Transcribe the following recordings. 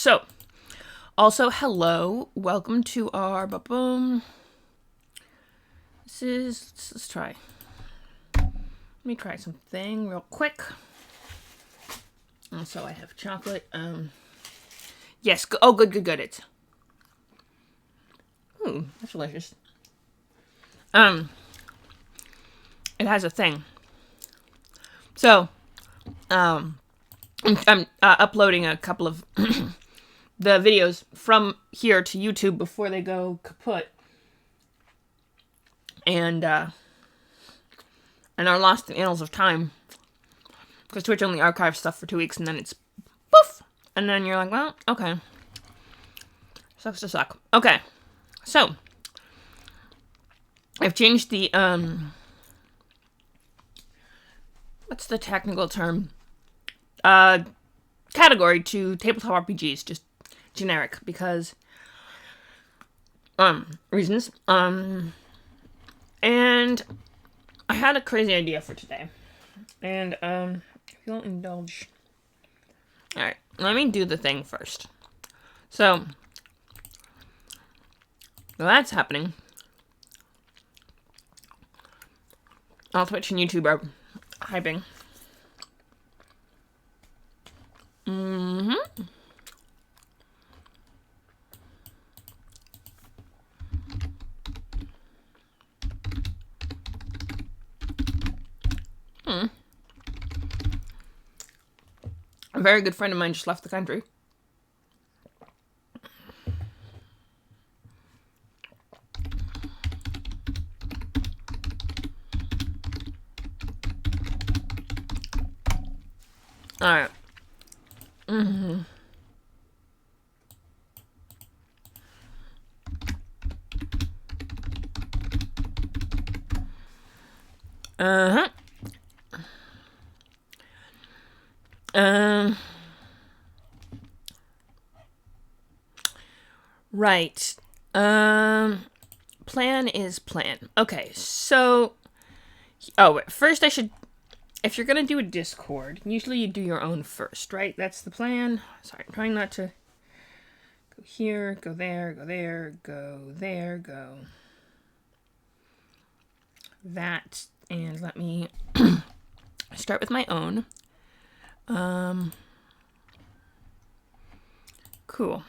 So, also, hello. Welcome to our... Boom. Let's try. Let me try something real quick. Also, I have chocolate. Yes. Oh, good. It's... Ooh, that's delicious. It has a thing. So, I'm uploading a couple of the videos from here to YouTube before they go kaput. And are lost in annals of time. Because Twitch only archives stuff for 2 weeks and then it's poof! And then you're like, well, okay. Sucks to suck. Okay. So, I've changed the, what's the technical term? Category to tabletop RPGs, just generic, because, reasons. And I had a crazy idea for today. And, if you'll indulge. Alright, let me do the thing first. So, while that's happening, all Twitch and YouTube are hyping. A very good friend of mine just left the country. Alright. Right. Plan is plan. Okay, so... Oh, first I should... If you're gonna do a Discord, usually you do your own first, right? That's the plan. Sorry, I'm trying not to... Go here, go there, go there, go there, go... That, and let me start with my own. Cool.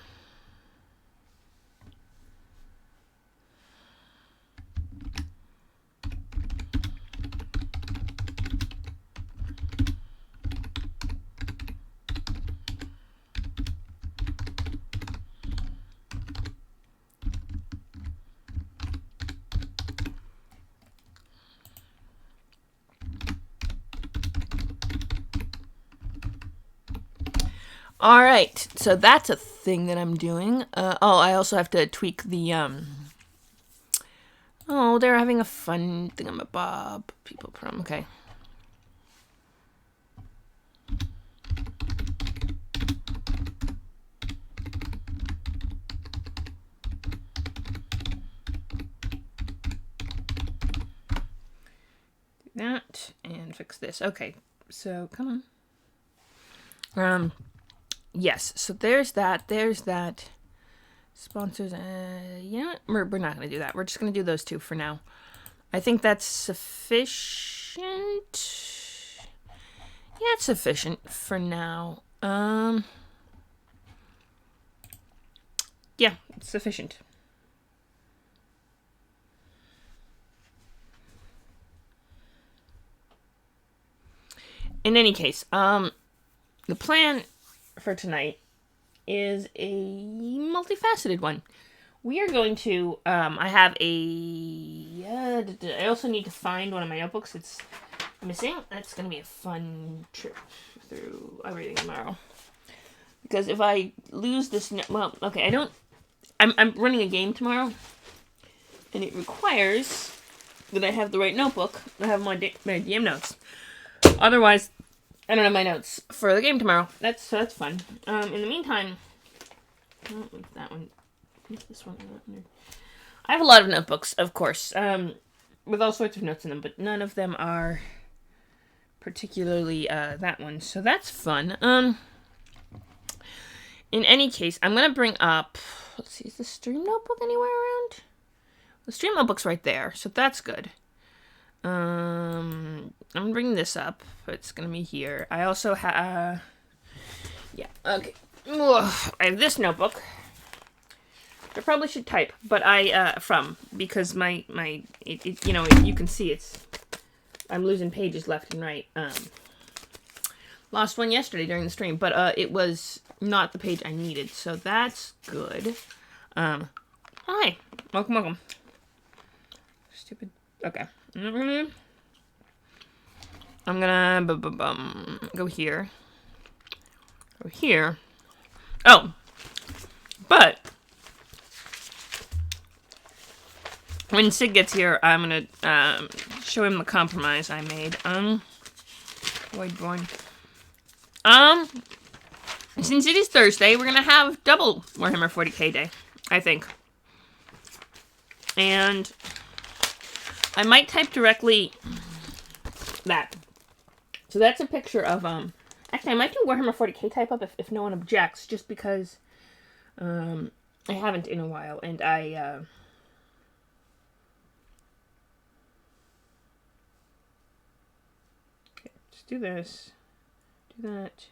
Alright, so that's a thing that I'm doing. I also have to tweak the, Oh, they're having a fun thingamabob. People prom, okay. Do that, and fix this. Okay, so, come on. Yes, so there's that. Sponsors, yeah, we're not going to do that. We're just going to do those two for now. I think that's sufficient. Yeah, it's sufficient for now. Yeah, it's sufficient. In any case, the plan for tonight is a multifaceted one. We are going to, I have I also need to find one of my notebooks. It's missing. That's going to be a fun trip through everything tomorrow. Because if I lose this, I'm running a game tomorrow, and it requires that I have the right notebook. I have my DM notes. Otherwise, I don't have my notes for the game tomorrow. That's fun. In the meantime, that one. This one. I have a lot of notebooks, of course, with all sorts of notes in them, but none of them are particularly that one. So that's fun. in any case, I'm going to bring up, let's see, is the stream notebook anywhere around? The stream notebook's right there, so that's good. I'm going to bring this up. It's going to be here. I also have, yeah, okay. Ugh, I have this notebook. I probably should type, but because you know, you can see I'm losing pages left and right. Lost one yesterday during the stream, but it was not the page I needed, so that's good. Hi, welcome. Stupid. Okay, I'm gonna go here. Go here. Oh, but when Sid gets here, I'm gonna show him the compromise I made. Boy. Since it is Thursday, we're gonna have double Warhammer 40k day, I think. And I might type directly that. So that's a picture of, actually I might do Warhammer 40k type up if no one objects, just because, I haven't in a while, and okay, just do this, do that.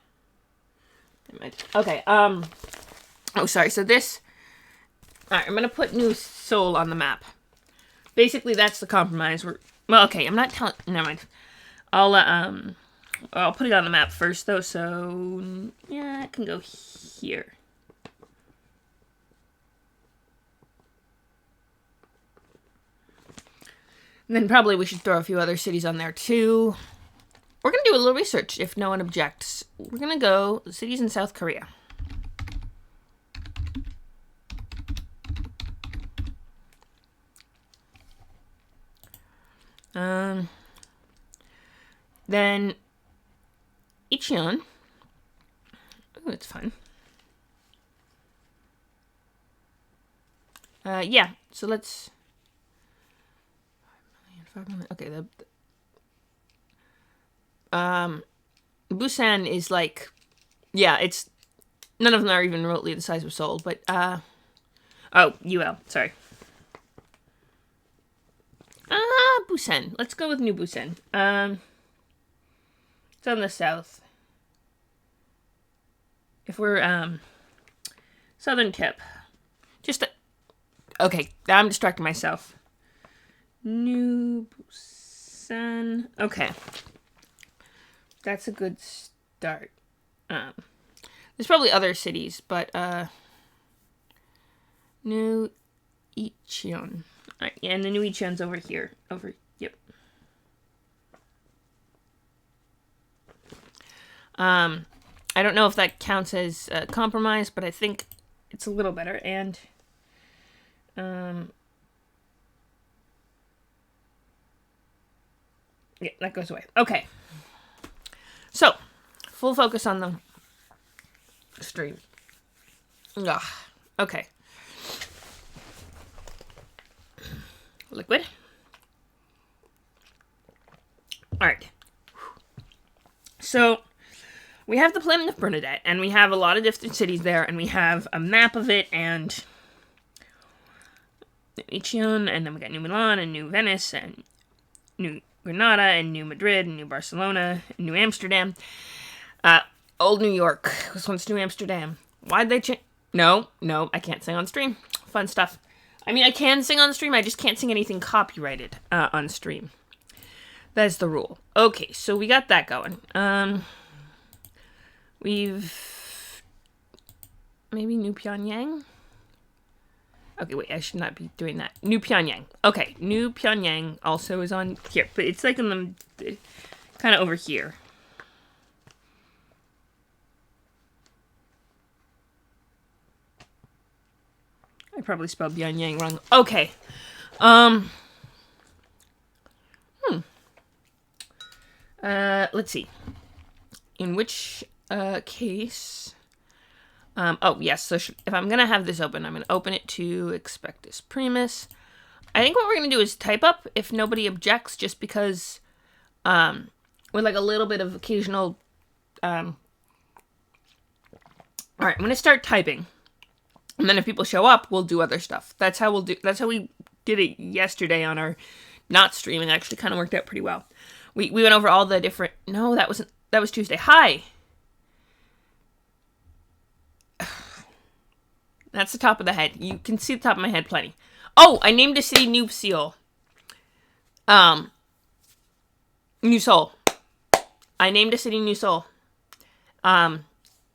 Okay, oh, sorry, so this, alright, I'm gonna put New Seoul on the map. Basically, that's the compromise. Well, okay, I'm not telling, never mind. I'll put it on the map first, though, so, yeah, it can go here. And then probably we should throw a few other cities on there, too. We're going to do a little research, if no one objects. We're going to go cities in South Korea. Then Icheon. Oh, it's fun. Yeah, so let's 5 million. Okay, Busan is like, yeah, it's, none of them are even remotely the size of Seoul, but, oh, UL, sorry. Busan. Let's go with New Busan. It's on the south. If we're, southern tip. Okay, I'm distracting myself. New Busan. Okay. That's a good start. There's probably other cities, but, New Icheon. Alright, yeah, and the New Icheon's over here. Yep. I don't know if that counts as a compromise, but I think it's a little better, and, yeah, that goes away. Okay. So, full focus on the stream. Ugh. Okay. Liquid. Alright. So, we have the planet of Bernadette, and we have a lot of different cities there, and we have a map of it, and Icheon, and then we got New Milan, and New Venice, and New Granada, and New Madrid, and New Barcelona, and New Amsterdam. Old New York was once New Amsterdam. Why'd they change? No, I can't sing on stream. Fun stuff. I mean, I can sing on stream, I just can't sing anything copyrighted on stream. That's the rule. Okay, so we got that going. We've... maybe New Pyongyang? Okay, wait, I should not be doing that. New Pyongyang. Okay, New Pyongyang also is on here, but it's like in the kind of over here. I probably spelled Pyongyang wrong. Okay. Let's see. In which case... oh, yes, so if I'm going to have this open, I'm going to open it to Expectus Primus. I think what we're going to do is type up, if nobody objects, just because, with like a little bit of occasional, All right, I'm gonna start typing, and then if people show up, we'll do other stuff. That's how we did it yesterday on our not streaming. Actually, kind of worked out pretty well. We went over all the different. No, that was Tuesday. Hi. That's the top of the head. You can see the top of my head plenty. Oh, I named a city New Seal. New Seoul. I named a city New Seoul.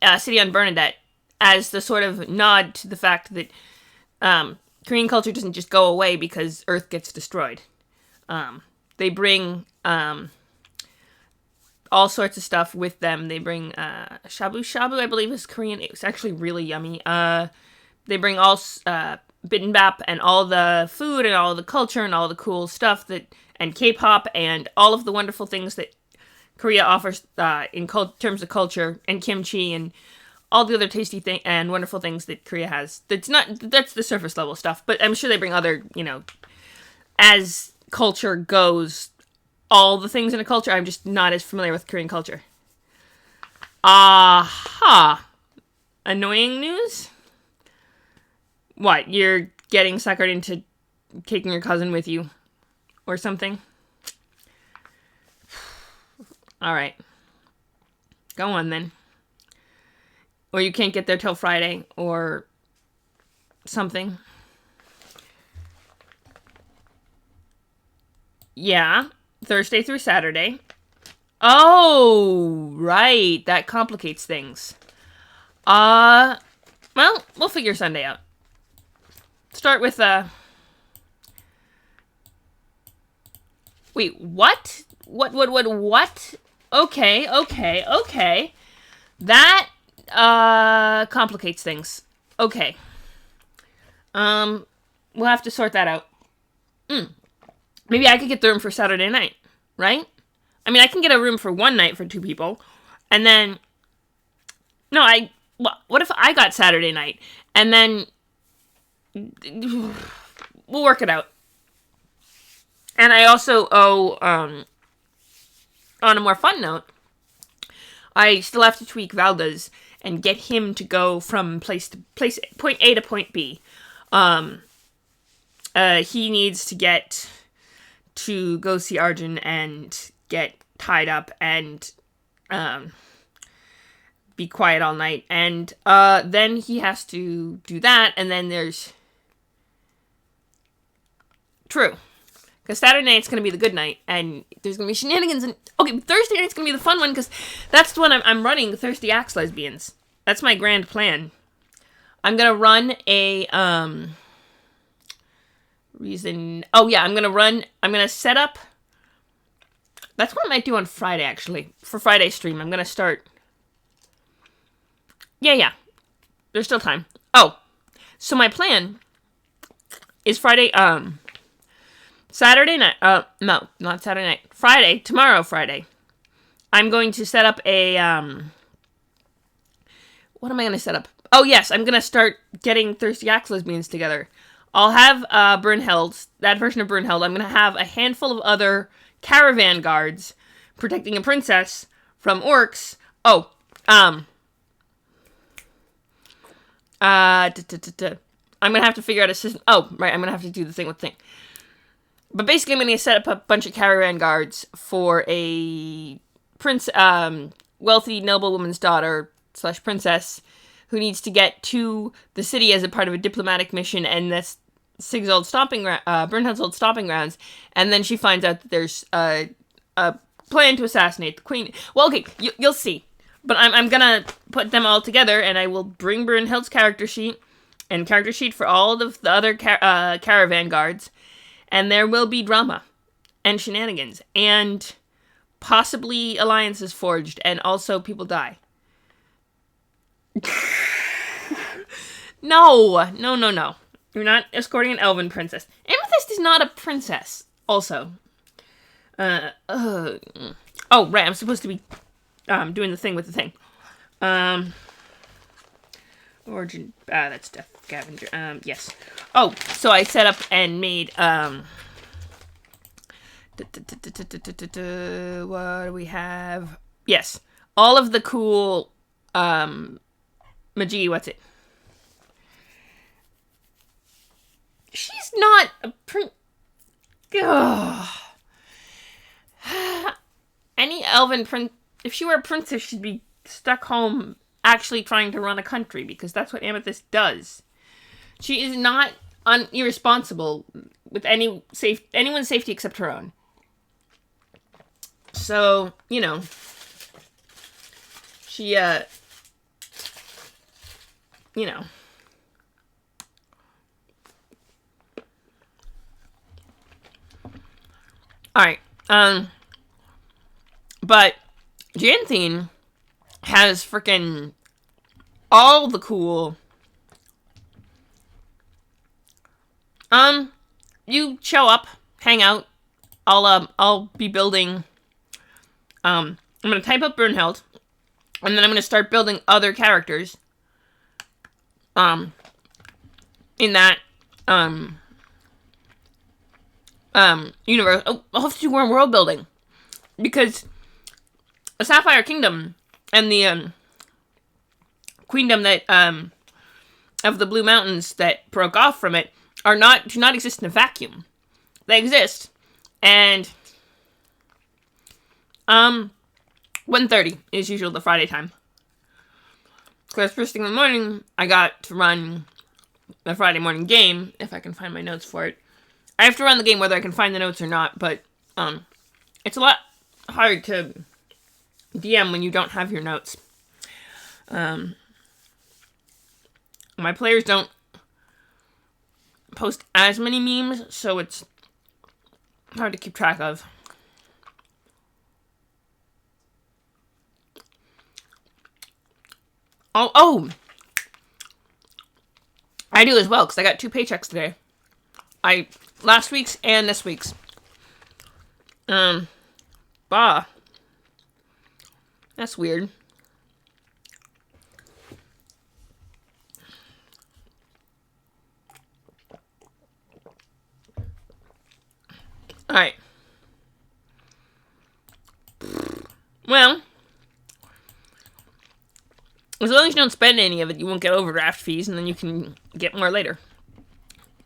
A city on Bernadette, as the sort of nod to the fact that Korean culture doesn't just go away because Earth gets destroyed. They bring all sorts of stuff with them. They bring shabu shabu, I believe is Korean. It was actually really yummy. They bring all bibimbap and all the food and all the culture and all the cool stuff and K-pop and all of the wonderful things that Korea offers in terms of culture, and kimchi and all the other tasty and wonderful things that Korea has. That's the surface level stuff, but I'm sure they bring other, as culture goes, all the things in a culture. I'm just not as familiar with Korean culture. Aha! Annoying news? What, you're getting suckered into taking your cousin with you? Or something? Alright. Go on, then. Or you can't get there till Friday, or something. Yeah. Thursday through Saturday. Oh, right. That complicates things. Well, we'll figure Sunday out. Start with, Wait, what? What? Okay. That, complicates things. Okay. We'll have to sort that out. Maybe I could get the room for Saturday night, right? I mean, I can get a room for one night for 2 people, and then... No, what if I got Saturday night, and then... We'll work it out. And I also owe, on a more fun note, I still have to tweak Valdez and get him to go from point A to point B. He needs to get to go see Arjun and get tied up and be quiet all night. And then he has to do that, and then there's... True. Because Saturday night's going to be the good night, and there's going to be shenanigans. And okay, Thursday night's going to be the fun one, because that's the one I'm running, Thirsty Axe Lesbians. That's my grand plan. I'm going to run a, I'm going to set up, that's what I might do on Friday, actually. For Friday's stream, I'm going to start, yeah, there's still time. Oh, so my plan is Friday, Saturday night, no, not Saturday night, tomorrow Friday, I'm going to set up a, what am I going to set up? Oh, yes, I'm going to start getting Thirsty Axe Lesbians together. I'll have, Brunhilde, that version of Brunhilde. I'm going to have a handful of other caravan guards protecting a princess from orcs. Oh, I'm going to have to figure out a system. Oh, right, I'm going to have to do the thing with thing. But basically, I'm going to set up a bunch of caravan guards for a wealthy noblewoman's daughter / princess who needs to get to the city as a part of a diplomatic mission, and that's Brunhilde's old stomping grounds. And then she finds out that there's a plan to assassinate the queen. Well, okay, you'll see. But I'm going to put them all together, and I will bring Brunhilde's character sheet for all of the other caravan guards. And there will be drama and shenanigans and possibly alliances forged, and also people die. No. You're not escorting an elven princess. Amethyst is not a princess, also. Oh, right, I'm supposed to be doing the thing with the thing. Origin, that's Death Scavenger. Yes. Oh, so I set up and made, what do we have? Yes. All of the cool, Majie, what's it? She's not a Any elven prince, if she were a princess, she'd be stuck home actually trying to run a country, because that's what Amethyst does. She is not irresponsible with anyone's safety except her own. So, you know, she, you know. Alright, but Janthine has freaking all the cool. You show up, hang out. I'll be building. I'm gonna type up Brunhild, and then I'm gonna start building other characters. In that universe. Oh, I'll have to do more world building, because a Sapphire Kingdom and the queendom that of the Blue Mountains that broke off from it do not exist in a vacuum. They exist, and 1:30 is usually the Friday time. Because first thing in the morning, I got to run the Friday morning game, if I can find my notes for it. I have to run the game whether I can find the notes or not, but it's a lot hard to DM when you don't have your notes. My players don't post as many memes, so it's hard to keep track of. Oh! I do as well, because I got 2 paychecks today. Last week's and this week's. Bah. That's weird. Alright. Well, as long as you don't spend any of it, you won't get overdraft fees, and then you can get more later.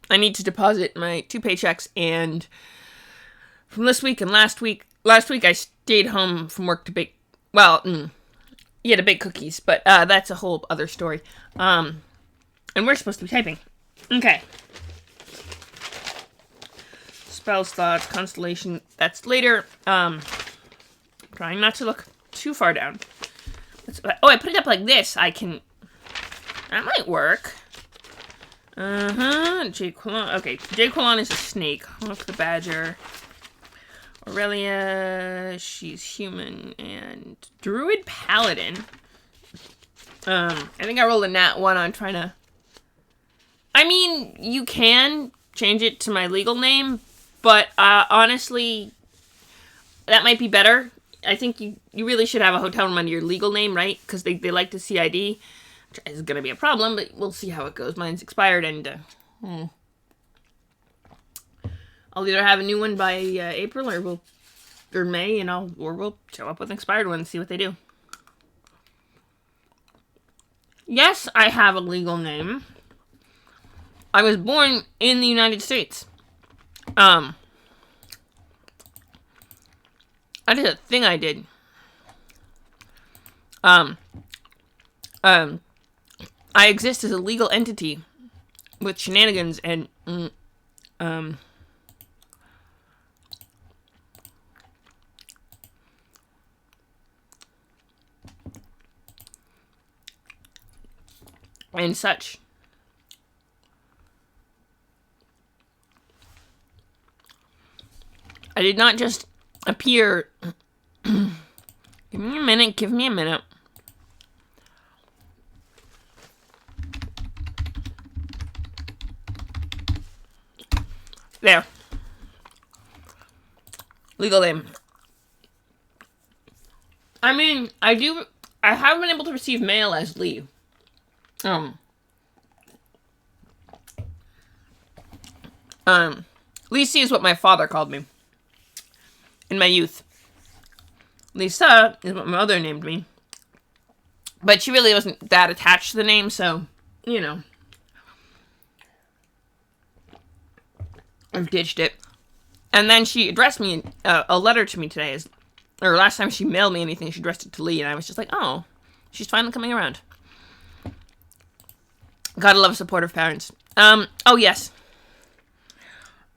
I need to deposit my 2 paychecks, and from this week and last week I stayed home from work to bake, to bake cookies, but that's a whole other story. And we're supposed to be typing. Okay. Spells, thoughts, constellation, that's later. Trying not to look too far down. I put it up like this. That might work. Jaquilon. Okay, Jaquilon is a snake. Look, the badger. Aurelia, she's human. And Druid Paladin. I think I rolled a nat 1 on trying to... I mean, you can change it to my legal name, but honestly, that might be better. I think you really should have a hotel room under your legal name, right? Because they like to see ID. Which is going to be a problem, but we'll see how it goes. Mine's expired, and I'll either have a new one by April or May, and we'll show up with an expired one and see what they do. Yes, I have a legal name. I was born in the United States. That is a thing I did. I exist as a legal entity with shenanigans and such. I did not just appear. Give me a minute. There. Legal name. I mean, I have been able to receive mail as Lee. Lisi is what my father called me in my youth. Lisa is what my mother named me. But she really wasn't that attached to the name, so, you know. I've ditched it. And then she addressed me a letter to me today, or last time she mailed me anything, she addressed it to Lee, and I was just like, oh, she's finally coming around. Gotta love supportive parents. Oh, yes.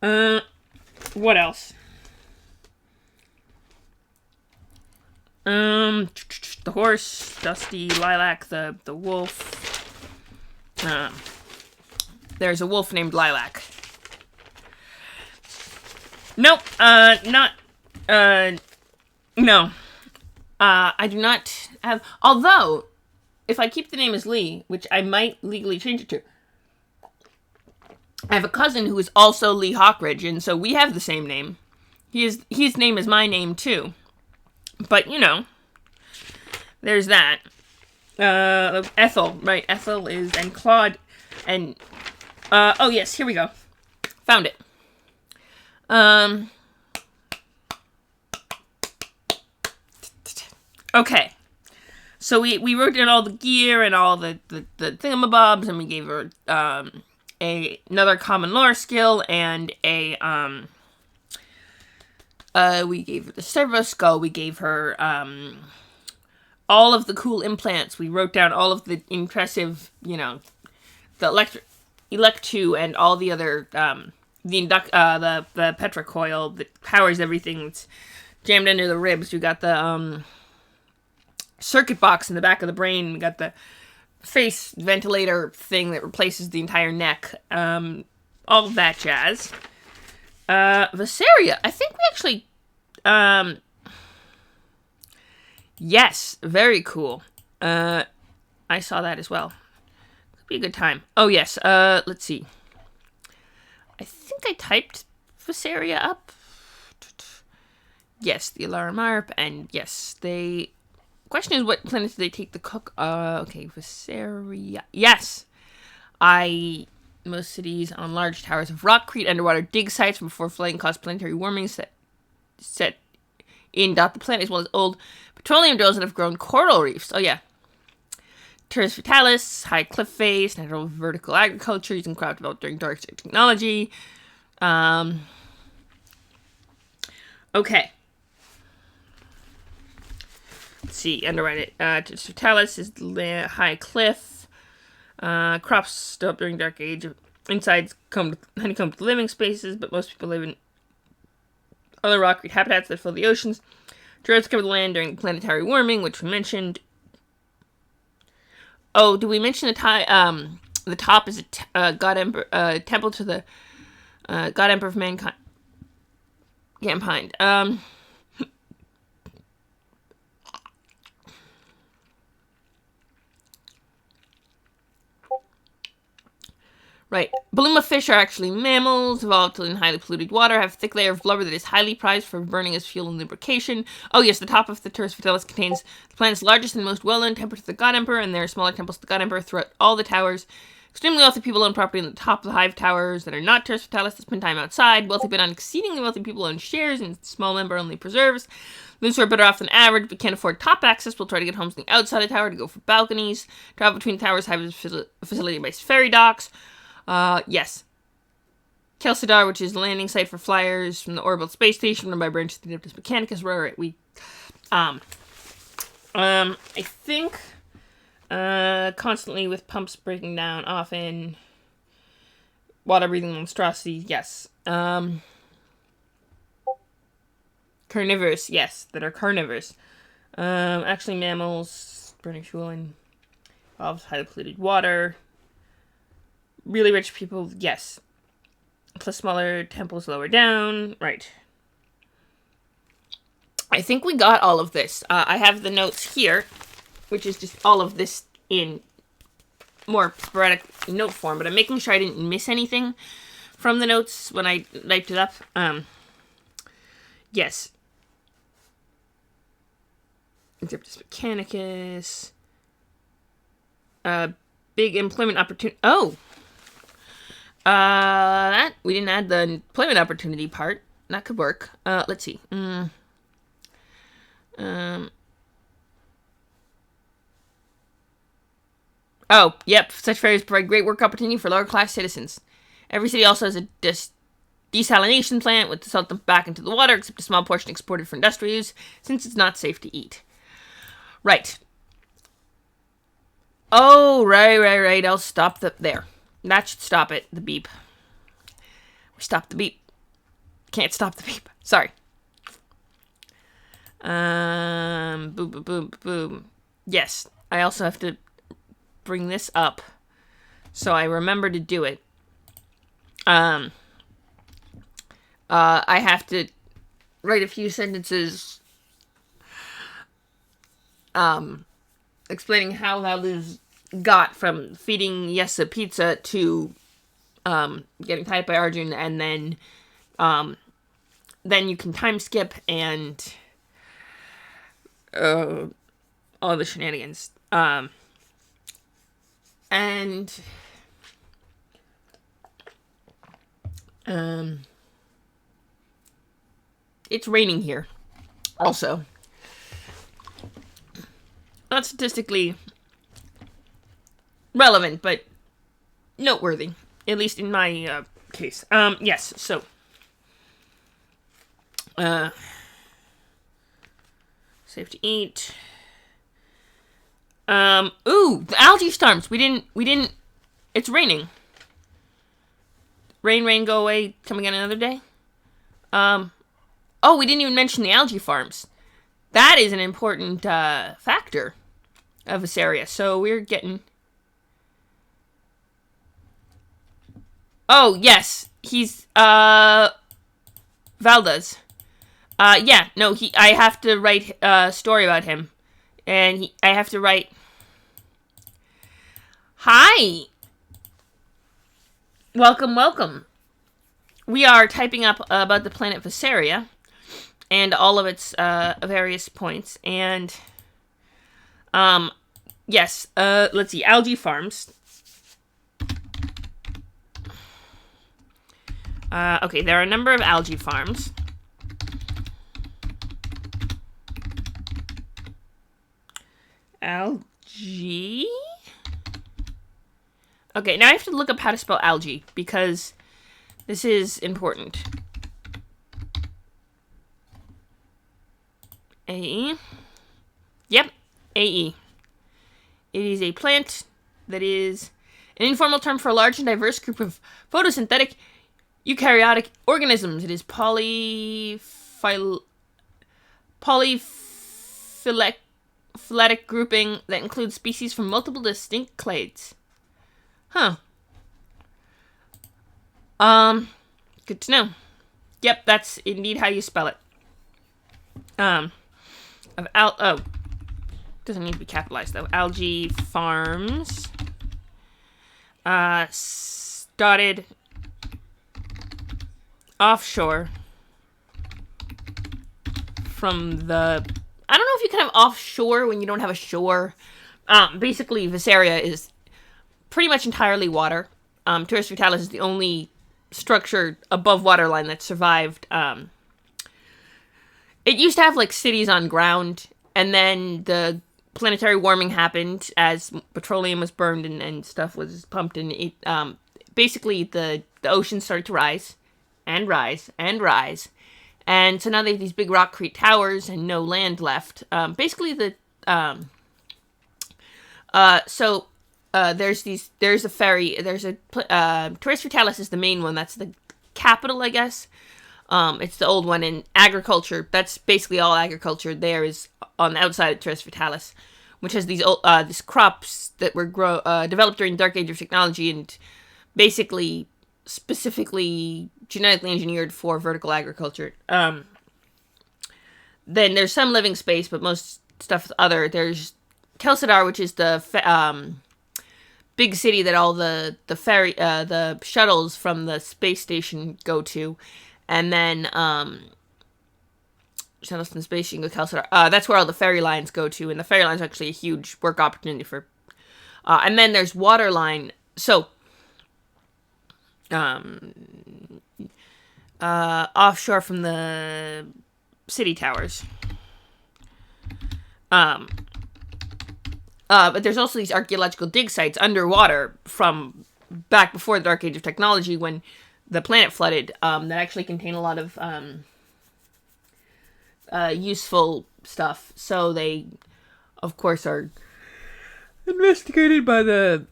What else? The horse, Dusty, Lilac, the wolf. There's a wolf named Lilac. Nope, no. I do not have, although, if I keep the name as Lee, which I might legally change it to, I have a cousin who is also Lee Hawkridge, and so we have the same name. His name is my name, too. But, you know, there's that. Ethel, right, Ethel is, and Claude, and, oh yes, here we go. Found it. Okay. So we wrote down all the gear and all the thingamabobs, and we gave her, another common lore skill, and we gave her the servo skull, we gave her, all of the cool implants, we wrote down all of the impressive, you know, the Electu and all the other, the petricoil that powers everything that's jammed into the ribs, we got the, circuit box in the back of the brain, we got the face ventilator thing that replaces the entire neck, all of that jazz. Visaria, I think we actually, yes, very cool. I saw that as well. Could be a good time. Oh, yes, let's see. I think I typed Visaria up. Yes, the Alarm ARP, and yes, question is, what planets do they take the cook? Okay, Visaria. Yes! Most cities on large towers of rockcrete underwater dig sites before flooding cause planetary warming set in the planet, as well as old petroleum drills that have grown coral reefs. Oh, yeah. Terrace Vitalis, high cliff face, natural vertical agriculture using craft developed during dark age technology. Okay. Let's see, underwrite it. Terrace Vitalis is high cliff. Crops developed during dark age. Insides honeycombed living spaces, but most people live in other rock habitats that fill the oceans. Droughts cover the land during planetary warming, which we mentioned. Oh, did we mention the top is a God Emperor, temple to the God Emperor of mankind. Right. Bluma fish are actually mammals, evolved in highly polluted water, have a thick layer of blubber that is highly prized for burning as fuel and lubrication. Oh yes, the top of the Terrace Vitalis contains the planet's largest and most well-known temple to the God Emperor, and there are smaller temples to the God Emperor throughout all the towers. Extremely wealthy people own property on the top of the hive towers that are not Terrace Vitalis that spend time outside. Wealthy but exceedingly wealthy people own shares in small member-only preserves. Those who are better off than average but can't afford top access will try to get homes on the outside of the tower to go for balconies. Travel between towers have facility by ferry docks. Yes. Kelsidar, which is the landing site for flyers from the orbital space station, run by branches of the Adeptus Mechanicus, where I think, constantly with pumps breaking down, often, water-breathing monstrosities, yes. Carnivorous, yes, that are carnivores. Actually mammals, burning fuel and involves highly polluted water. Really rich people, yes. Plus smaller temples lower down. Right. I think we got all of this. I have the notes here, which is just all of this in more sporadic note form, but I'm making sure I didn't miss anything from the notes when I typed it up. Yes. Adeptus Mechanicus. Big employment opportunity. Oh! We didn't add the employment opportunity part. That could work. Let's see. Oh, yep. Such ferries provide great work opportunity for lower class citizens. Every city also has a desalination plant with the salt dumped back into the water, except a small portion exported for industrial use, since it's not safe to eat. Right. Oh, right. I'll stop there. That should stop it. The beep. We stopped the beep. Can't stop the beep. Sorry. Boom. Yes. I also have to bring this up so I remember to do it. I have to write a few sentences explaining how Liz got from feeding Yes a pizza to getting tied by Arjun, and then you can time skip and all the shenanigans. It's raining here. Also, not statistically relevant, but noteworthy, at least in my case. Yes. So, safe to eat. Ooh, the algae storms. We didn't. It's raining. Rain, go away. Come again another day. Oh, we didn't even mention the algae farms. That is an important factor of this area. So we're getting. Oh yes, he's Valdez. Yeah, no, I have to write a story about him, and I have to write. Hi. Welcome. We are typing up about the planet Visaria and all of its various points. And, yes, let's see, Algae Farms. Okay, there are a number of algae farms. Algae? Okay, now I have to look up how to spell algae, because this is important. A-E. Yep, A-E. It is a plant that is an informal term for a large and diverse group of photosynthetic eukaryotic organisms. It is polyphyletic grouping that includes species from multiple distinct clades. Huh. Good to know. Yep, that's indeed how you spell it. Doesn't need to be capitalized though. Algae Farms. Started offshore from the. I don't know if you can have offshore when you don't have a shore. Basically, Visaria is pretty much entirely water. Terris Vitalis is the only structure above waterline that survived. It used to have like cities on ground, and then the planetary warming happened as petroleum was burned and stuff was pumped, and it basically the ocean started to rise and rise and rise, and so now they have these big rockcrete towers and no land left. Basically there's a ferry, Terris Vitalis is the main one, that's the capital, I guess. It's the old one. In agriculture, that's basically all agriculture there is on the outside of Terris Vitalis, which has these crops that were developed during the Dark Age of technology and basically specifically genetically engineered for vertical agriculture. Then there's some living space, but most stuff is other. There's Kelsadar, which is the big city that all the shuttles from the space station go to, and then shuttles from the space station go to Kelsadar. That's where all the ferry lines go to, and the ferry lines are actually a huge work opportunity for. And then there's Waterline. So, offshore from the city towers. But there's also these archaeological dig sites underwater from back before the Dark Age of technology when the planet flooded that actually contain a lot of useful stuff. So they, of course, are investigated by the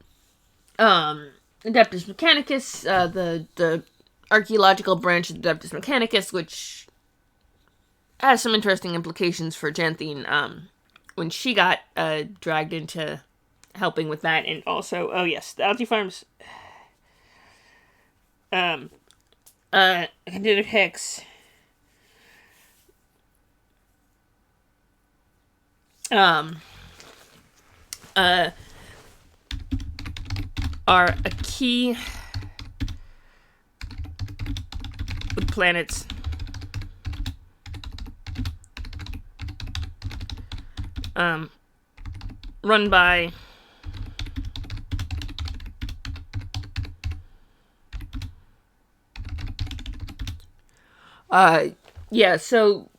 Adeptus Mechanicus, the archaeological branch of the Adeptus Mechanicus, which has some interesting implications for Janthine, when she got dragged into helping with that, and also, oh yes, the Algae Farms, Candida Hicks, are a key with planets run by yeah, so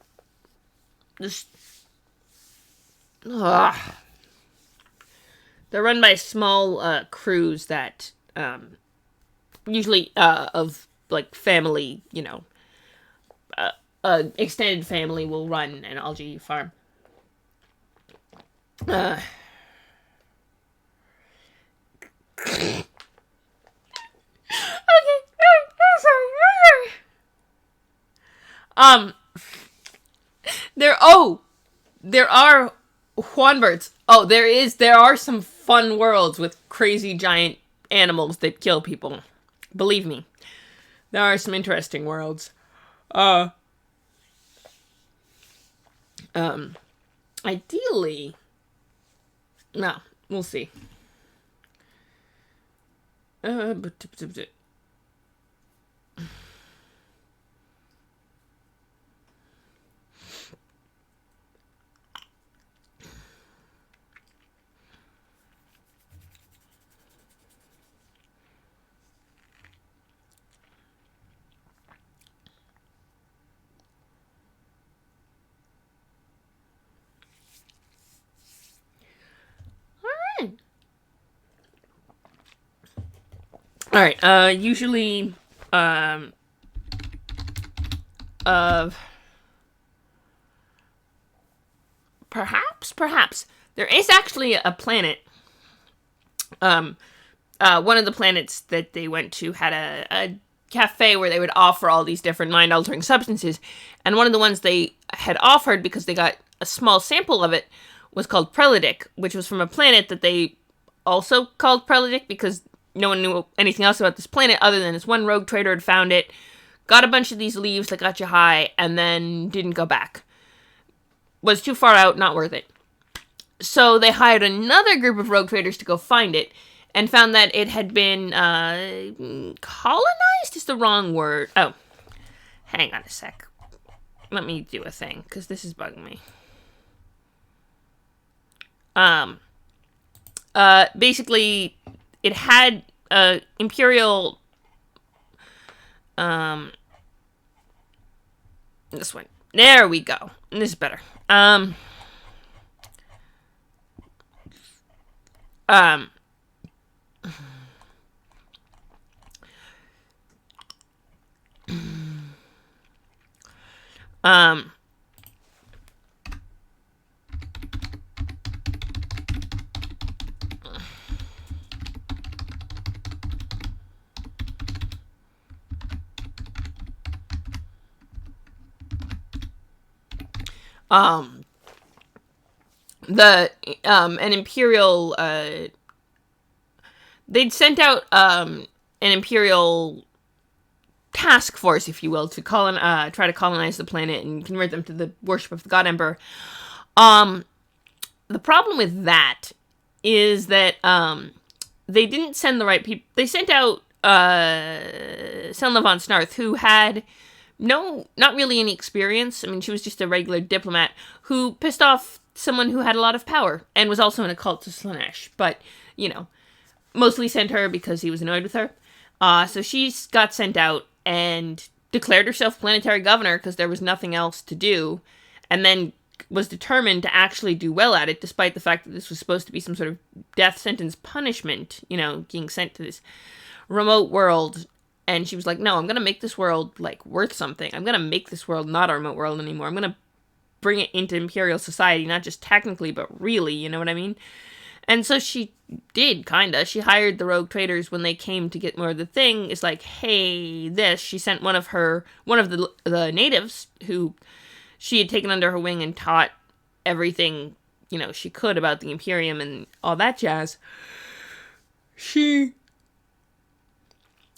this they're run by small crews that usually of like family, you know, extended family will run an algae farm. Okay. Sorry. There are Juanbirds. Oh, there are some fun worlds with crazy giant animals that kill people. Believe me. There are some interesting worlds. Ideally, no, we'll see. All right. Usually, perhaps there is actually a planet. One of the planets that they went to had a cafe where they would offer all these different mind-altering substances, and one of the ones they had offered, because they got a small sample of it, was called Prelidic, which was from a planet that they also called Prelidic because no one knew anything else about this planet other than this one rogue trader had found it, got a bunch of these leaves that got you high, and then didn't go back. Was too far out, not worth it. So they hired another group of rogue traders to go find it, and found that it had been colonized is the wrong word. Oh, hang on a sec. Let me do a thing, because this is bugging me. Basically, it had imperial, this one. There we go. This is better. An imperial, they'd sent out, an imperial task force, if you will, to try to colonize the planet and convert them to the worship of the God Emperor. The problem with that is that, they didn't send the right people. They sent out, Selma von Snarth, who had not really any experience. I mean, she was just a regular diplomat who pissed off someone who had a lot of power and was also in a cult to Slanesh. But, you know, mostly sent her because he was annoyed with her. So she got sent out and declared herself planetary governor because there was nothing else to do. And then was determined to actually do well at it, despite the fact that this was supposed to be some sort of death sentence punishment, being sent to this remote world. And she was like, no, I'm going to make this world, worth something. I'm going to make this world not a remote world anymore. I'm going to bring it into Imperial society, not just technically, but really, you know what I mean? And so she did, kinda. She hired the rogue traders when they came to get more of the thing. It's like, hey, this. She sent one of the natives who she had taken under her wing and taught everything, she could about the Imperium and all that jazz. She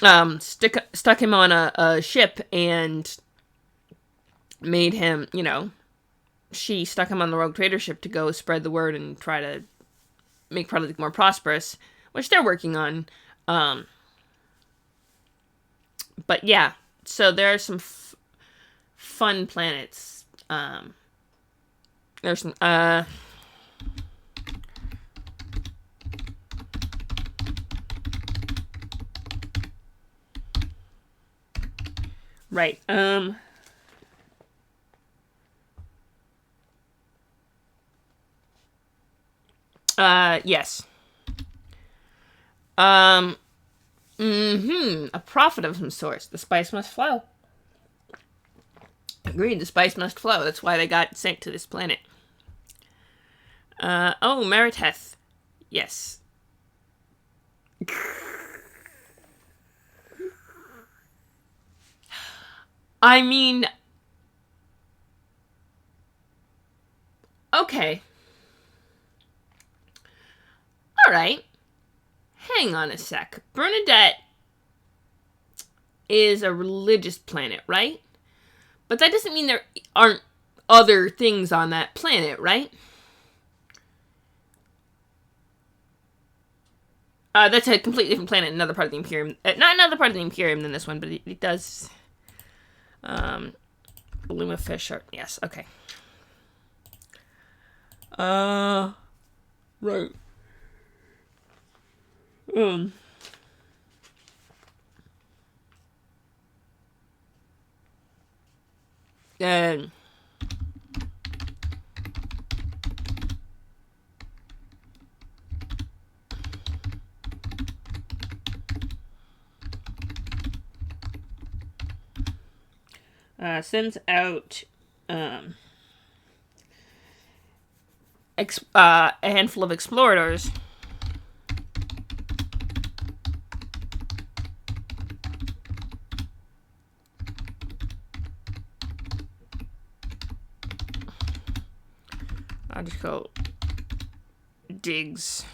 stuck him on a ship and made him, she stuck him on the rogue trader ship to go spread the word and try to make Project more prosperous, which they're working on. But yeah, so there are some fun planets. There's some, right, yes. A profit of some sort. The spice must flow. Agreed, the spice must flow. That's why they got sent to this planet. Meriteth. Yes. I mean... Okay. Alright. Hang on a sec. Bernadette is a religious planet, right? But that doesn't mean there aren't other things on that planet, right? That's a completely different planet, another part of the Imperium. Not another part of the Imperium than this one, but it does... Luma fish are... Yes, okay. Right. And... sends out a handful of explorators I'll just go digs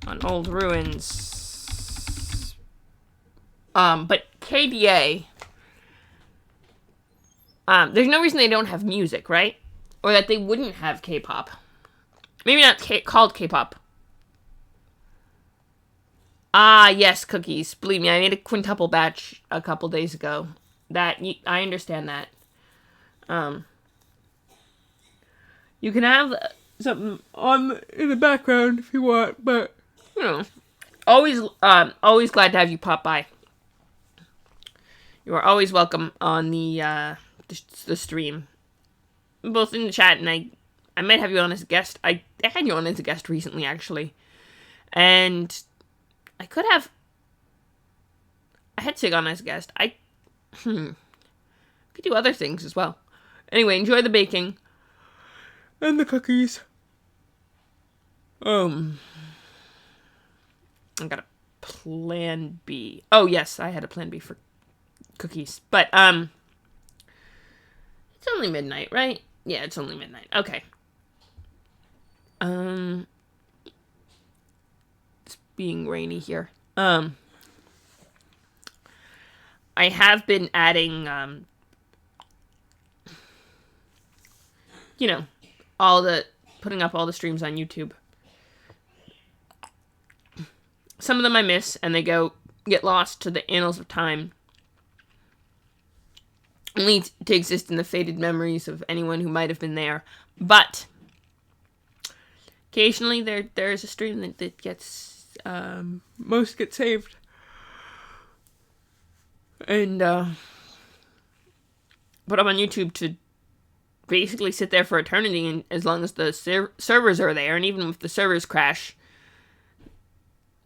on old ruins. But KDA, there's no reason they don't have music, right? Or that they wouldn't have K-pop. Maybe not called K-pop. Ah, yes, cookies. Believe me, I made a quintuple batch a couple days ago. I understand that. You can have something in the background if you want, but, always glad to have you pop by. You are always welcome on the stream. Both in the chat, and I might have you on as a guest. I had you on as a guest recently, actually. And I had Sig on as a guest. Could do other things as well. Anyway, enjoy the baking. And the cookies. I got a plan B. Oh, yes, I had a plan B for cookies. But, it's only midnight, right? Yeah, it's only midnight. Okay. It's being rainy here. I have been adding, putting up all the streams on YouTube. Some of them I miss, and they get lost to the annals of time. Only to exist in the faded memories of anyone who might have been there. But occasionally there is a stream that gets most get saved. And put up on YouTube to basically sit there for eternity, and as long as the servers are there, and even if the servers crash,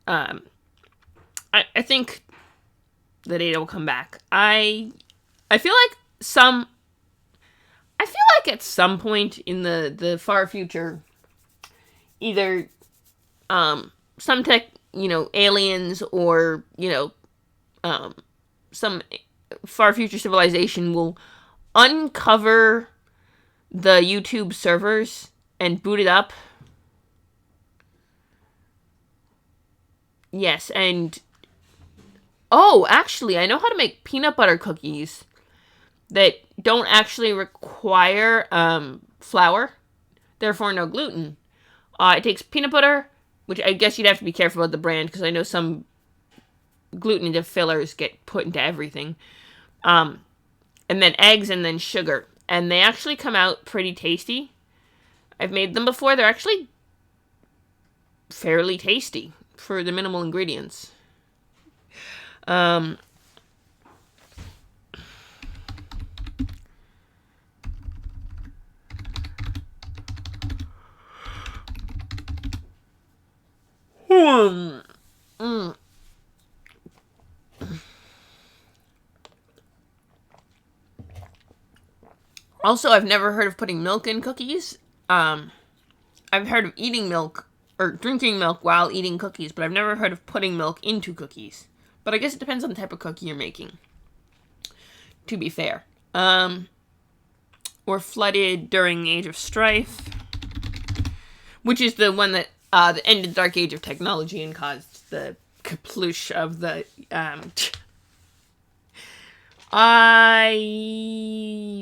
I think the data will come back. I feel like at some point in the far future, either some tech, aliens, or some far future civilization will uncover the YouTube servers and boot it up. Yes, and actually, I know how to make peanut butter cookies that don't actually require flour, therefore no gluten. It takes peanut butter, which I guess you'd have to be careful about the brand, because I know some gluten fillers get put into everything. And then eggs, and then sugar. And they actually come out pretty tasty. I've made them before. They're actually fairly tasty for the minimal ingredients. Also, I've never heard of putting milk in cookies. I've heard of eating milk or drinking milk while eating cookies, but I've never heard of putting milk into cookies. But I guess it depends on the type of cookie you're making, to be fair. Or flooded during the Age of Strife, which is the one that ended the Dark Age of technology and caused the kaploosh of the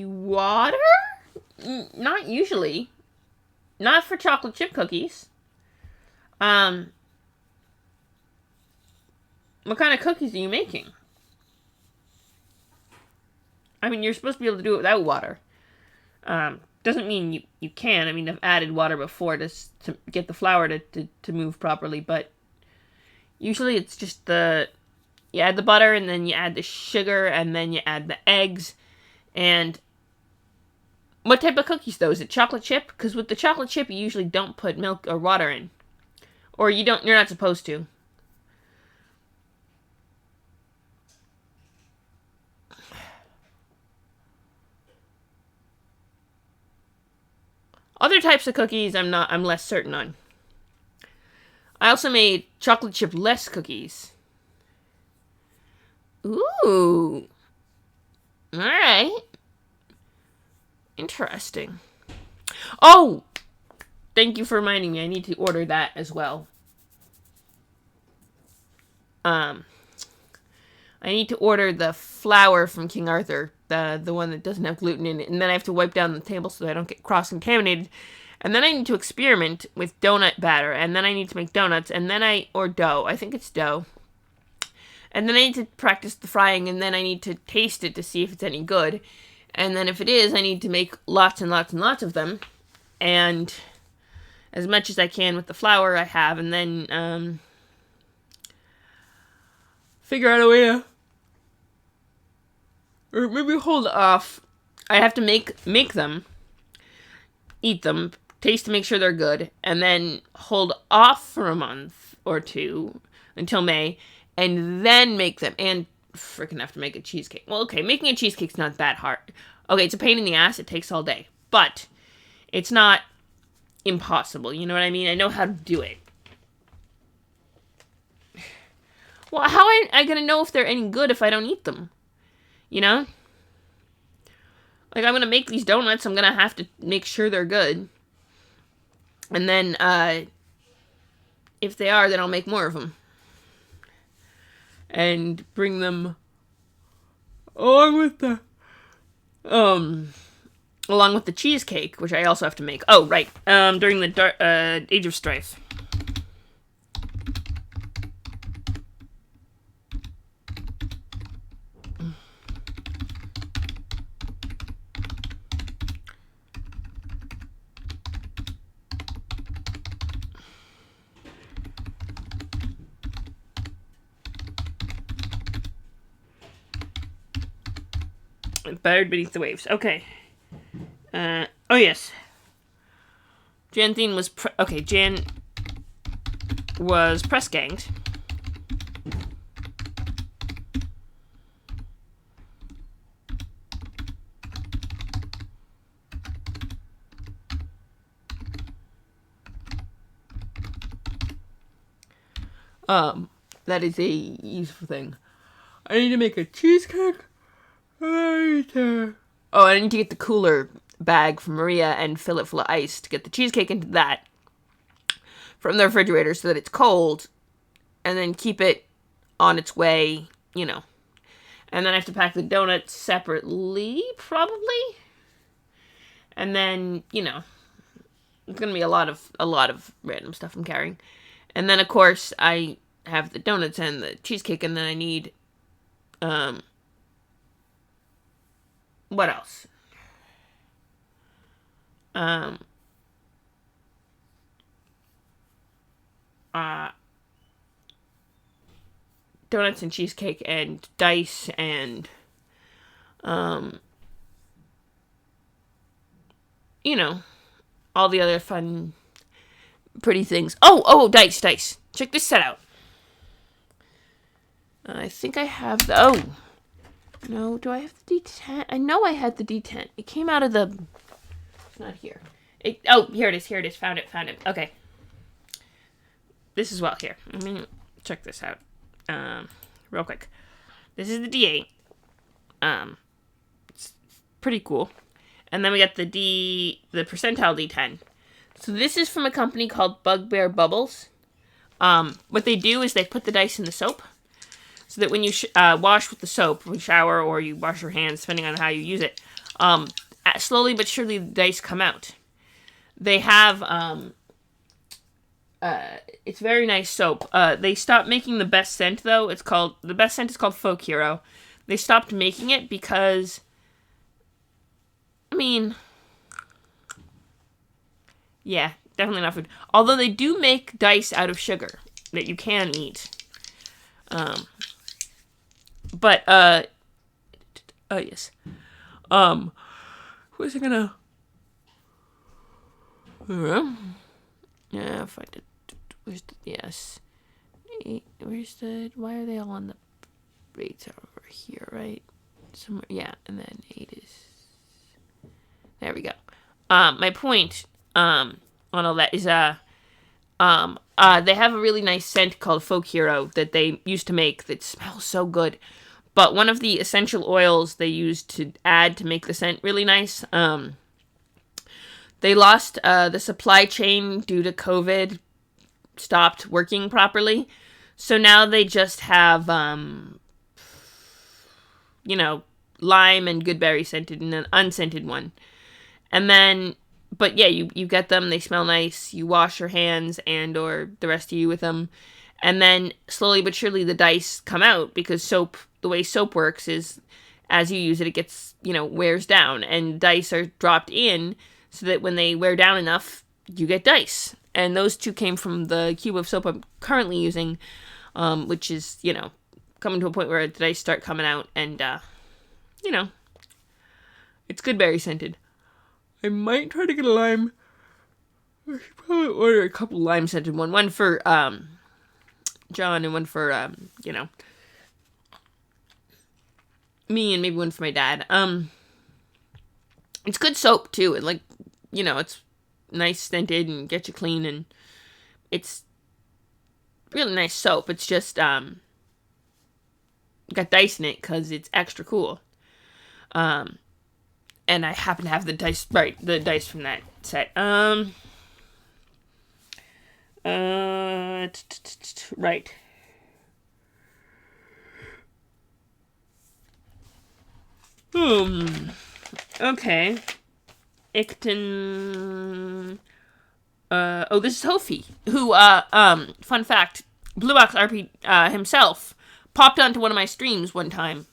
water? Not usually. Not for chocolate chip cookies. What kind of cookies are you making? I mean, you're supposed to be able to do it without water. Doesn't mean you can. I mean, I've added water before to get the flour to move properly, but usually it's just you add the butter, and then you add the sugar, and then you add the eggs. And what type of cookies, though? Is it chocolate chip? Because with the chocolate chip, you usually don't put milk or water in. Or you're not supposed to. Other types of cookies I'm less certain on. I also made chocolate chip less cookies. Ooh. Alright. Interesting. Oh! Thank you for reminding me. I need to order that as well. I need to order the flour from King Arthur, the one that doesn't have gluten in it, and then I have to wipe down the table so I don't get cross-contaminated. And then I need to experiment with donut batter, and then I need to make donuts, and then or dough. I think it's dough. And then I need to practice the frying, and then I need to taste it to see if it's any good. And then if it is, I need to make lots and lots and lots of them. And as much as I can with the flour I have, and then figure out a way to, or maybe hold off. I have to make them, eat them, taste to make sure they're good, and then hold off for a month or two until May, and then make them. And freaking have to make a cheesecake. Well, okay, making a cheesecake's not that hard. Okay, it's a pain in the ass. It takes all day. But it's not impossible. You know what I mean? I know how to do it. Well, how am I going to know if they're any good if I don't eat them? You know? Like, I'm going to make these donuts. I'm going to have to make sure they're good. And then, if they are, then I'll make more of them. And bring them along with the cheesecake, which I also have to make. Oh, right. During the Age of Strife. Buried beneath the waves. Okay. Oh yes. Jan was press ganged. That is a useful thing. I need to make a cheesecake. I need to get the cooler bag from Maria and fill it full of ice to get the cheesecake into that from the refrigerator so that it's cold, and then keep it on its way, And then I have to pack the donuts separately, probably. And then, it's gonna be a lot of random stuff I'm carrying. And then, of course, I have the donuts and the cheesecake, and then I need, what else? Donuts and cheesecake and dice and, all the other fun, pretty things. Oh, dice. Check this set out. I think I have no, do I have the D10? I know I had the D10. It came out of the, it's not here. Here it is. Found it. Okay. This is here. Let me check this out. Real quick. This is the D8. It's pretty cool. And then we got the percentile D10. So this is from a company called Bugbear Bubbles. What they do is they put the dice in the soap, so that when you wash with the soap, when you shower or you wash your hands, depending on how you use it, slowly but surely the dice come out. They have, it's very nice soap. They stopped making the best scent, though. The best scent is called Folk Hero. They stopped making it because, yeah, definitely not food. Although they do make dice out of sugar that you can eat. Yes. Where's it gonna? Yeah, find it. Yes. Why are they all on the 8's over here, right? Somewhere, yeah, and then 8 is, there we go. My point, on all that is, they have a really nice scent called Folk Hero that they used to make that smells so good. But one of the essential oils they used to add to make the scent really nice, they lost the supply chain due to COVID, stopped working properly. So now they just have, lime and goodberry scented and an unscented one. And then, but yeah, you get them, they smell nice, you wash your hands and or the rest of you with them. And then slowly but surely the dice come out because the way soap works is as you use it, it gets, wears down. And dice are dropped in so that when they wear down enough, you get dice. And those two came from the cube of soap I'm currently using, which is, coming to a point where the dice start coming out. And, it's goodberry scented. I might try to get a lime. I should probably order a couple lime scented one for, John and one for, me and maybe one for my dad. It's good soap too. And it's nice scented and get you clean and it's really nice soap. It's just, got dice in it because it's extra cool. And I happen to have the dice from that set. Right. Okay. Icton. This is Hofi, who, fun fact, Blue Ox RP, himself, popped onto one of my streams one time,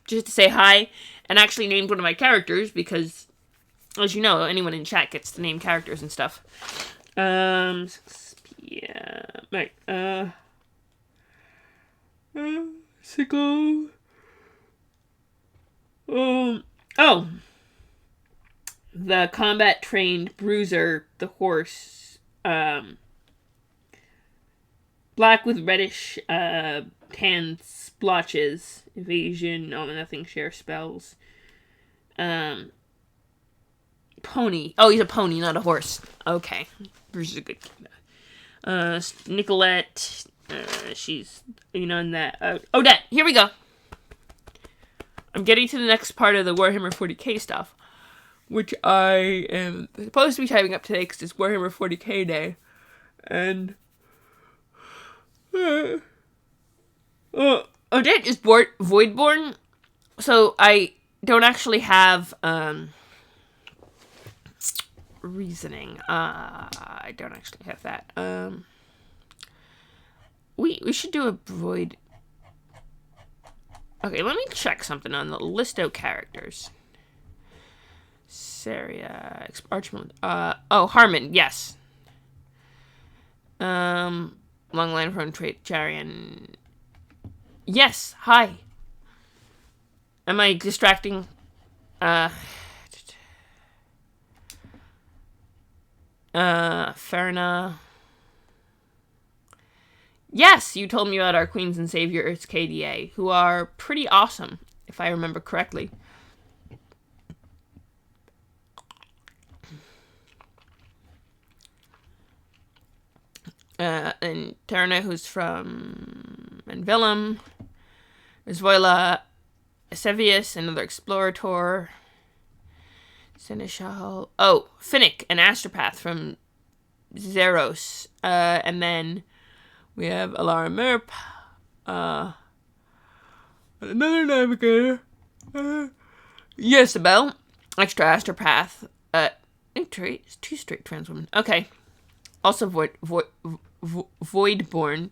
just to say hi, and actually named one of my characters, because, as you know, anyone in chat gets to name characters and stuff. Yeah, right, Sickle, the combat-trained bruiser, the horse, black with reddish tan splotches, evasion, nothing, share spells. Pony. Oh, he's a pony, not a horse. Okay. Bruiser's a good kid. Nicolette, she's, in that. Odette, here we go. I'm getting to the next part of the Warhammer 40k stuff, which I am supposed to be typing up today because it's Warhammer 40k day. And Odette is Voidborn, so I don't actually have reasoning. I don't actually have that. We should do a Void. Okay, let me check something on the list of characters. Saria, Archmond. Harmon, yes. Long line from trait, Charian. Yes, hi. Am I distracting? Ferna. Yes, you told me about our Queens and Saviors KDA, who are pretty awesome, if I remember correctly. And Terna, who's from Envillum. Voila Sevius, another explorator. Seneschal. Oh, Finnick, an astropath from Zeros. And then we have Alara Merp. Another navigator. Isabel, extra astropath. Two straight trans women. Okay. Also Voidborn.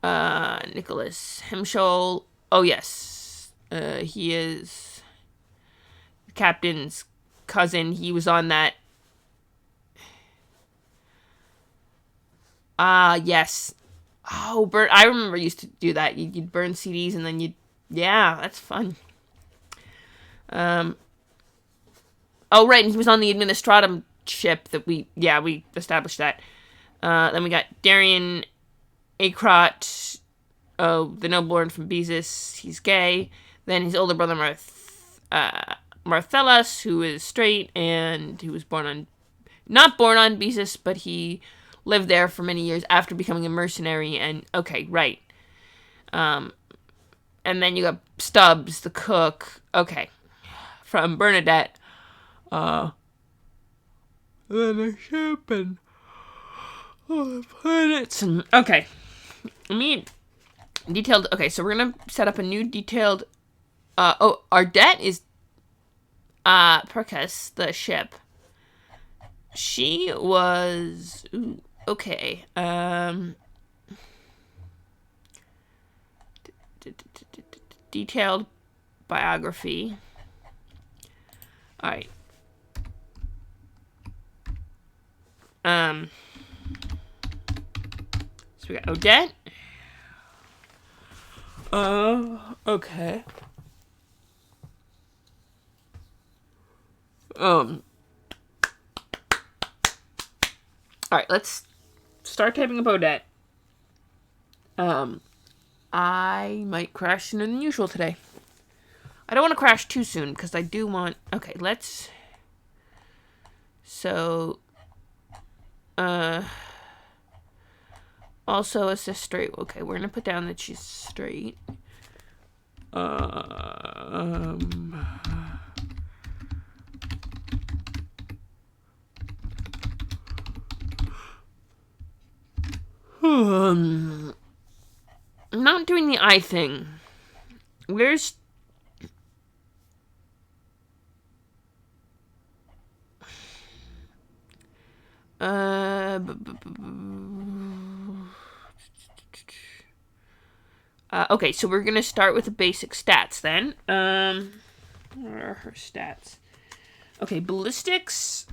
Nicholas Hemschel. Oh, yes. He is the captain's cousin. He was on that. Yes. Oh, I remember I used to do that. You'd burn CDs and then yeah, that's fun. Oh, right, and he was on the Administratum ship that we established that. Then we got Darian Akrot, the nobleborn from Beezus. He's gay. Then his older brother Martellus, who is straight, and he was not born on Beezus, but he lived there for many years after becoming a mercenary. And okay, right. And then you got Stubbs, the cook. Okay, from Bernadette. Then a ship and all the planets and okay. Detailed. Okay, so we're gonna set up a new detailed. Ardette is Percus, the ship. She was okay. Detailed biography. All right. So we got Odette. Okay. Alright, let's start typing up Odette. I might crash sooner than usual today. I don't want to crash too soon, because I do want... Okay, let's... So... Also, assist straight. Okay, we're gonna put down that she's straight. I'm not doing the eye thing. Where's... Okay, so we're gonna start with the basic stats then. What are her stats? Okay, ballistics.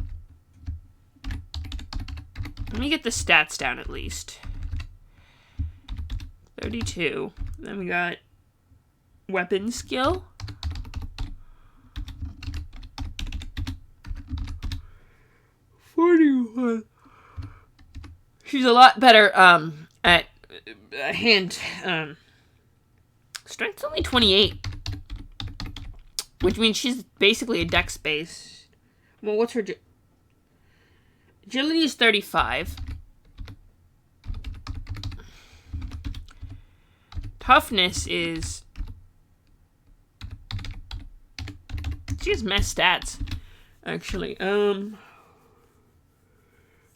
Let me get the stats down at least. 32. Then we got weapon skill. 41. She's a lot better at hand strength's only 28, which means she's basically a dex base. Well, what's her agility is 35. Toughness is... She has mess stats, actually.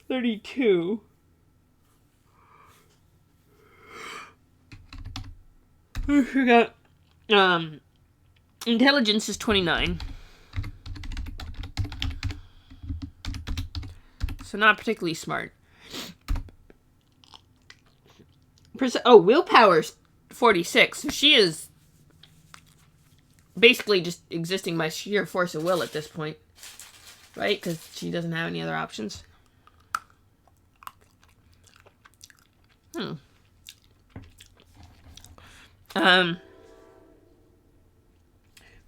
32. I forgot. Intelligence is 29. So not particularly smart. Willpower's 46. So she is basically just existing by sheer force of will at this point. Right? Because she doesn't have any other options.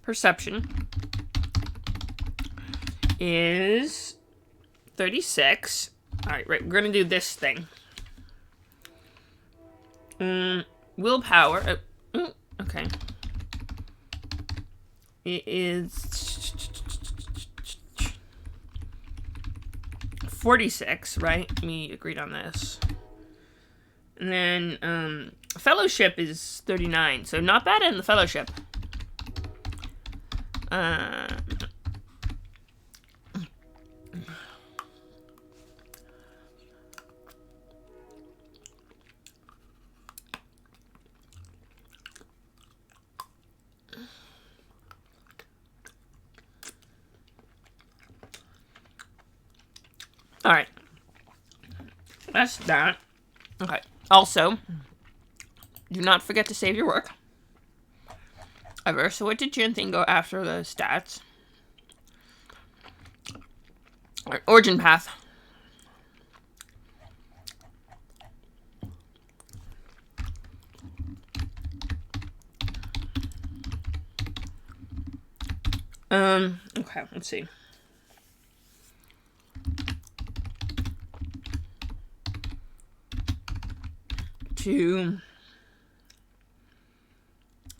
Perception is 36. Alright, right, we're gonna do this thing. Willpower. Okay. It is 46, right? We agreed on this. And then, fellowship is 39, so not bad in the fellowship. Alright. That's that. Okay. Also, do not forget to save your work. Ever. So what did Jin go after the stats? Alright, origin path. Okay, let's see. To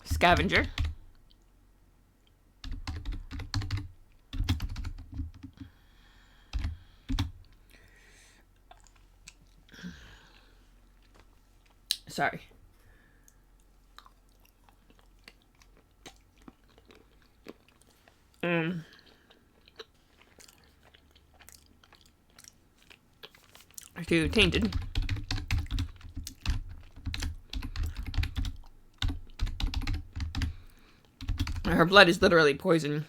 scavenger. Sorry. To tainted. Her blood is literally poison.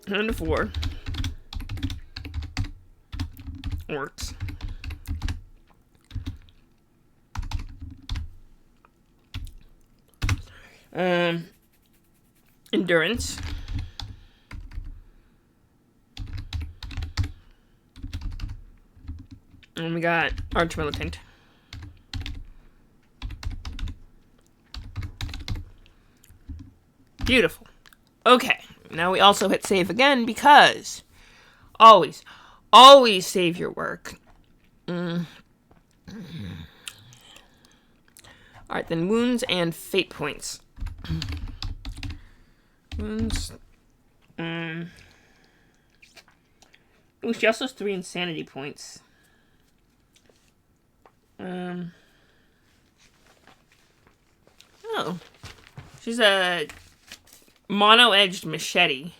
Hand of 4 works. Endurance. And we got Arch Militant. Beautiful. Okay. Now we also hit save again because always save your work. Alright, then wounds and fate points. Wounds. Ooh, she also has 3 insanity points. Oh. She's a mono-edged machete.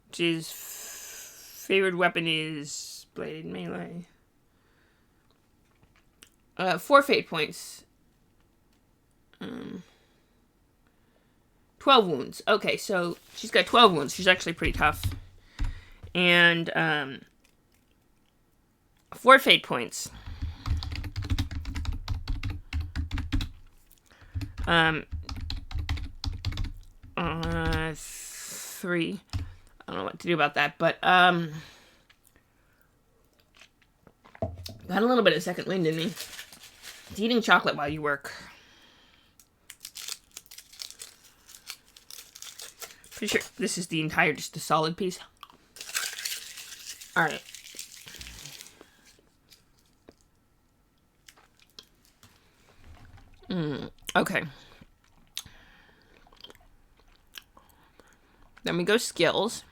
Which his favorite weapon is bladed melee. 4 fate points. 12 wounds. Okay, so she's got 12 wounds. She's actually pretty tough. And 4 fate points. 3. I don't know what to do about that, but Got a little bit of second wind in me. It's eating chocolate while you work. Pretty sure this is the entire, just a solid piece. Alright. Okay. Then we go skills.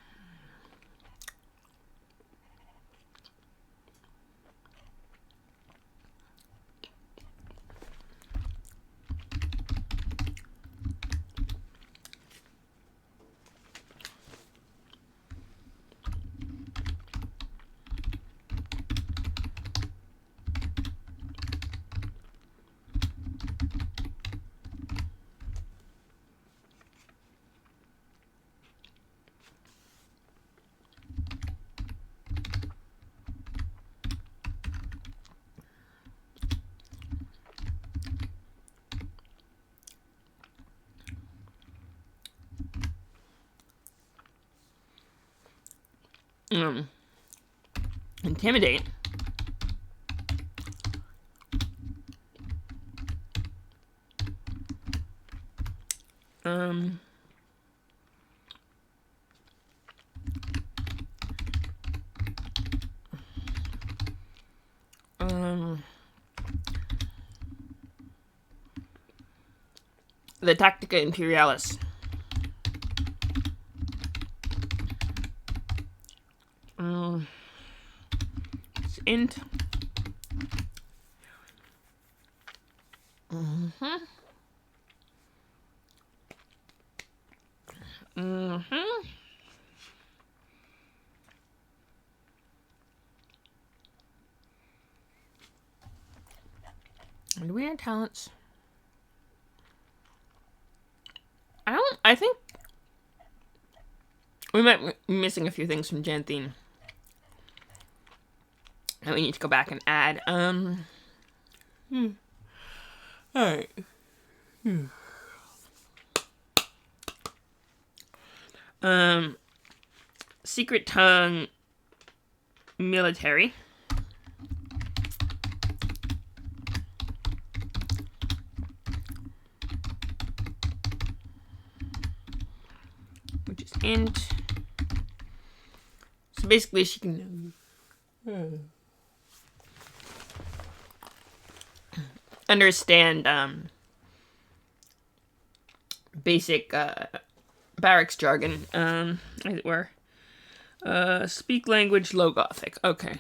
Intimidate. The Tactica Imperialis. It's int. Do we have talents? I think we might be missing a few things from Janthine that we need to go back and add. Alright. Secret tongue military. Which is int. So basically she can understand basic barracks jargon, as it were. Speak language low Gothic. Okay.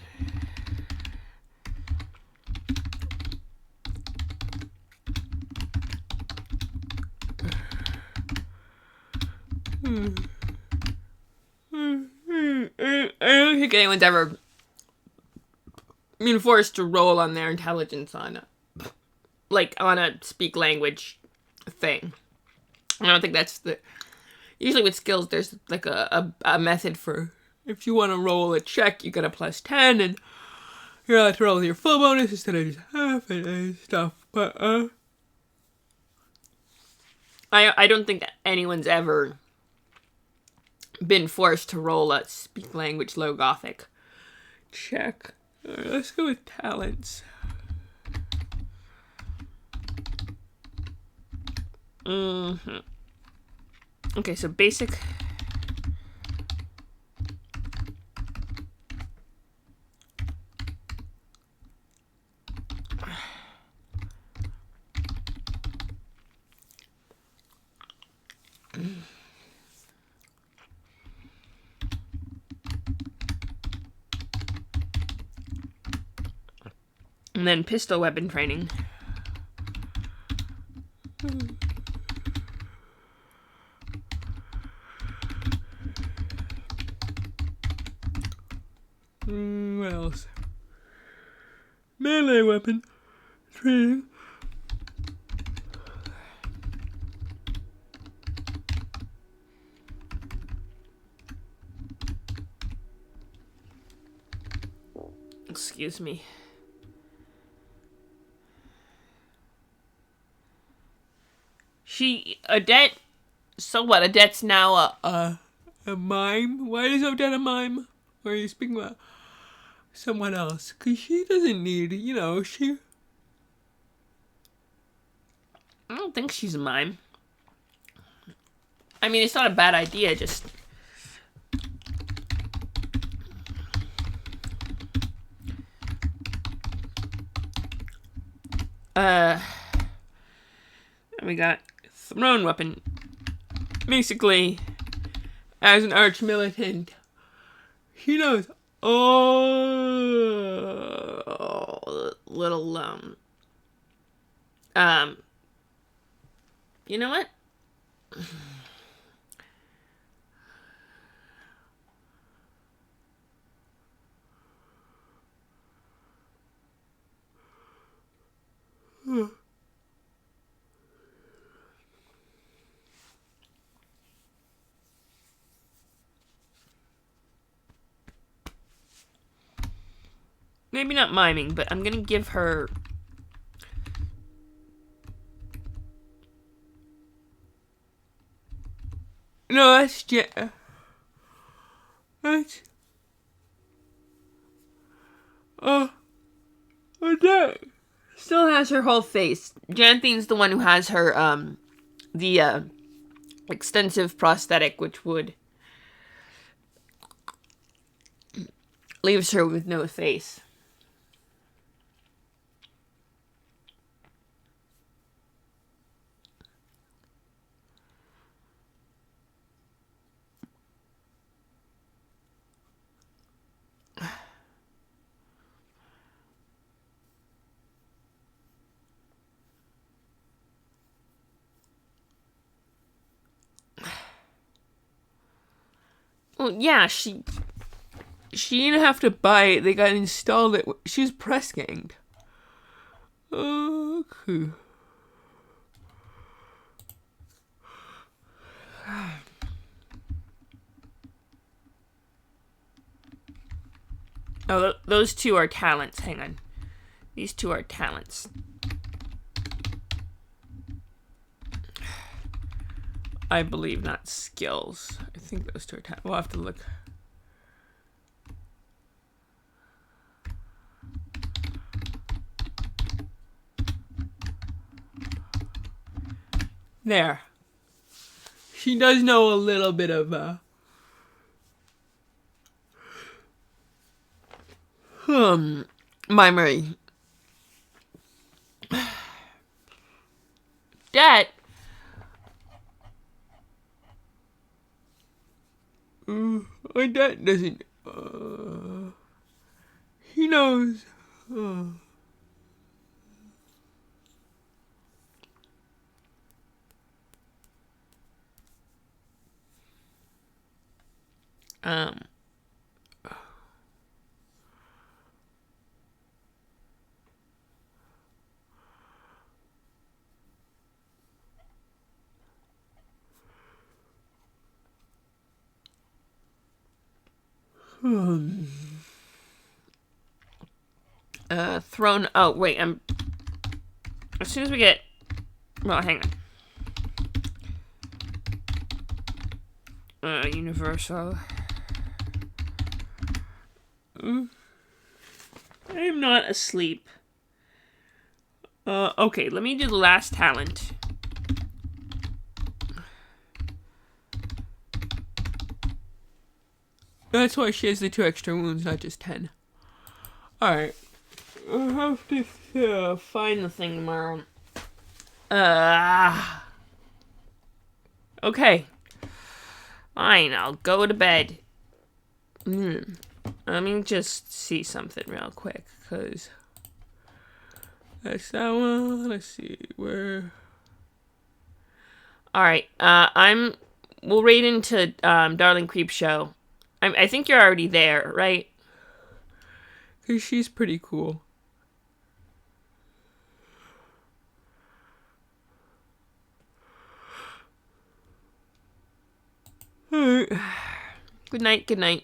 I don't think anyone's ever been forced to roll on their intelligence on a speak language thing. I don't think that's the... Usually with skills, there's like a method for... If you want to roll a check, you get a +10, and you're allowed to roll your full bonus instead of just half and stuff. But, I don't think that anyone's ever been forced to roll a speak language low Gothic check. Alright, let's go with talents. Okay, so basic. And then pistol weapon training. What else? Melee weapon training. Excuse me. Odette, so what? Odette's now a mime? Why is Odette a mime? What are you speaking about? someone else. Because she doesn't need, she... I don't think she's a mime. I mean, it's not a bad idea, just... we got thrown weapon. Basically, as an arch militant, she knows little you know what? Maybe not miming, but I'm gonna give her... No, that's just... That's... that... Still has her whole face. Janthine's the one who has her, the, extensive prosthetic, which would... leaves her with no face. Well, yeah, she didn't have to buy it. They got installed it. She's press ganged. Okay. Oh, those two are talents. Hang on. These two are talents. I believe, not skills. I think those two are talents. We'll have to look. There. She does know a little bit of, Mimery. Dad. My dad doesn't, he knows, Thrown. Oh, wait. As soon as we get. Well, hang on. Universal. I'm not asleep. Okay, let me do the last talent. That's why she has the 2 extra wounds, not just 10. Alright. I have to Find the thing tomorrow. Okay. Fine, I'll go to bed. Let me just see something real quick, because... That's that one. Let's see, where... Alright, we'll raid into, Darling Creepshow. I think you're already there, right? Because she's pretty cool. Alright. Good night, good night.